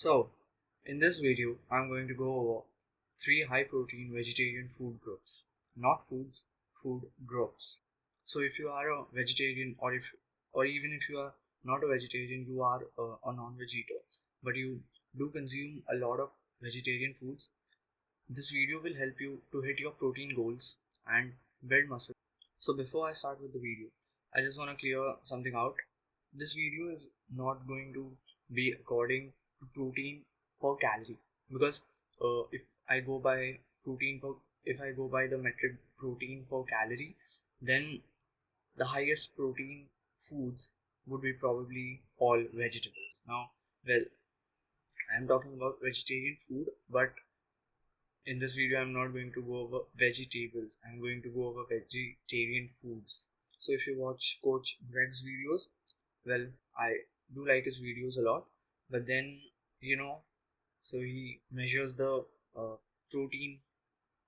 So, in this video, I'm going to go over 3 high protein vegetarian food groups. Not foods, food groups. So, if you are a vegetarian, or even if you are not a vegetarian, you are a non-veg eater, but you do consume a lot of vegetarian foods, this video will help you to hit your protein goals and build muscle. So, before I start with the video, I just want to clear something out. This video is not going to be according to protein per calorie, because if I go by if I go by the metric protein per calorie, then the highest protein foods would be probably all vegetables. Now, well, I'm talking about vegetarian food, but in this video I'm not going to go over vegetables. I'm going to go over vegetarian foods. So if you watch Coach Greg's videos, well, I do like his videos a lot, but then so he measures the protein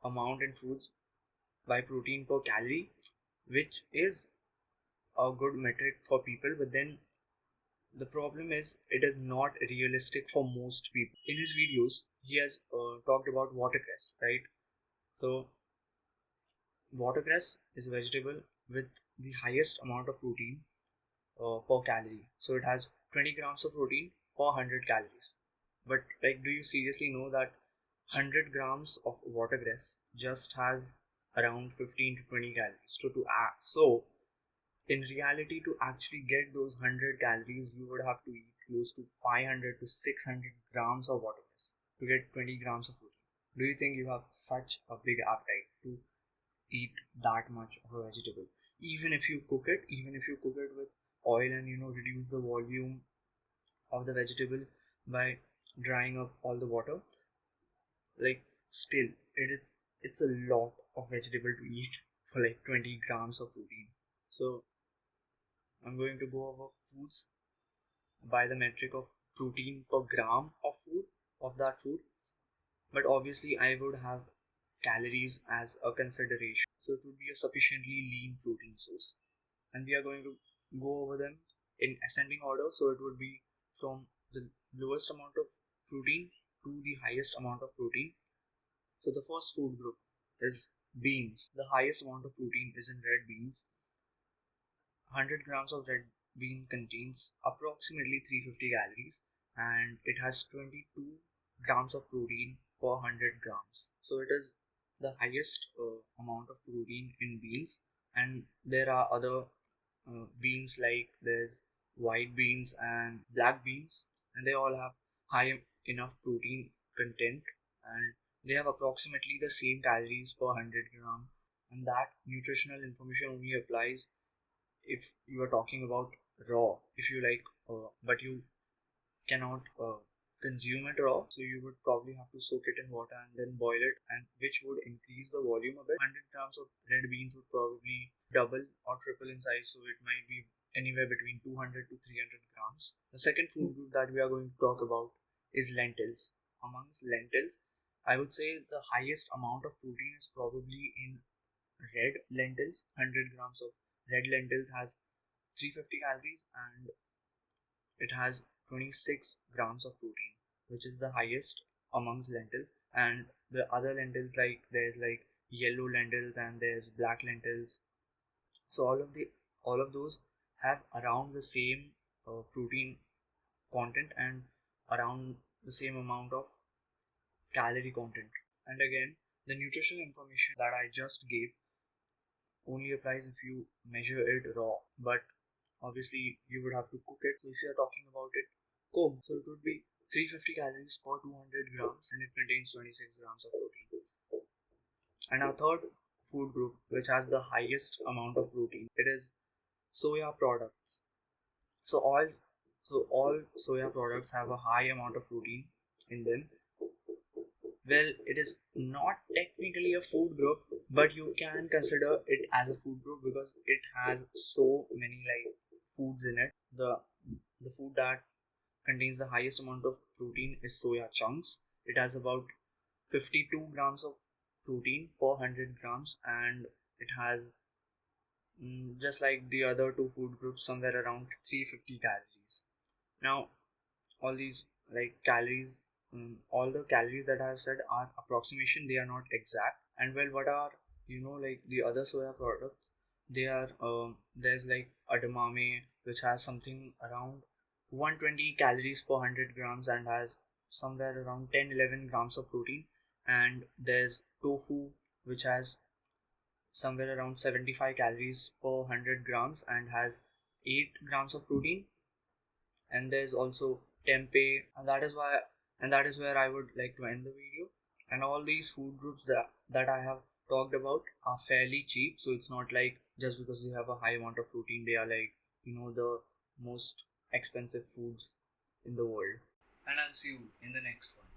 amount in foods by protein per calorie, which is a good metric for people, but then the problem is it is not realistic for most people. In his videos he has talked about watercress, right? So watercress is a vegetable with the highest amount of protein per calorie. So it has 20 grams of protein per 100 calories. But like, do you seriously know that 100 grams of watercress just has around 15 to 20 calories? So in reality, to actually get those 100 calories, you would have to eat close to 500 to 600 grams of watercress to get 20 grams of protein. Do you think you have such a big appetite to eat that much of a vegetable? Even if you cook it with oil and reduce the volume of the vegetable by drying up all the water, like, still it's a lot of vegetable to eat for like 20 grams of protein. So I'm going to go over foods by the metric of protein per gram of that food, but obviously I would have calories as a consideration, so it would be a sufficiently lean protein source, and we are going to go over them in ascending order. So it would be from the lowest amount of protein to the highest amount of protein. So the first food group is beans. The highest amount of protein is in red beans. 100 grams of red bean contains approximately 350 calories, and it has 22 grams of protein per 100 grams. So it is the highest amount of protein in beans. And there are other beans, like there's white beans and black beans, and they all have high enough protein content, and they have approximately the same calories per 100 gram. And that nutritional information only applies if you are talking about raw. If you like but you cannot consume it raw, so you would probably have to soak it in water and then boil it, and which would increase the volume a bit. 100 grams of red beans would probably double or triple in size, so it might be anywhere between 200 to 300 grams. The second food group that we are going to talk about is lentils. Amongst lentils, I would say the highest amount of protein is probably in red lentils. 100 grams of red lentils has 350 calories, and it has 26 grams of protein, which is the highest amongst lentils. And the other lentils, like there's like yellow lentils and there's black lentils. So all of those have around the same protein content and around the same amount of calorie content. And again, the nutritional information that I just gave only applies if you measure it raw, but obviously you would have to cook it. So if you are talking about it cooked, so it would be 350 calories per 200 grams, and it contains 26 grams of protein. And our third food group, which has the highest amount of protein, it is soya products. So all soya products have a high amount of protein in them. Well, it is not technically a food group, but you can consider it as a food group because it has so many like foods in it. The food that contains the highest amount of protein is soya chunks. It has about 52 grams of protein per 100 grams, and it has just like the other two food groups, somewhere around 350 calories. Now, all these like calories, all the calories that I have said are approximation, they are not exact. And well, what are, like the other soya products? They are, there's like edamame, which has something around 120 calories per 100 grams and has somewhere around 10-11 grams of protein. And there's tofu, which has somewhere around 75 calories per 100 grams and has 8 grams of protein. And there's also tempeh, and that is where I would like to end the video. And all these food groups that I have talked about are fairly cheap, so it's not like just because they have a high amount of protein they are like, the most expensive foods in the world. And I'll see you in the next one.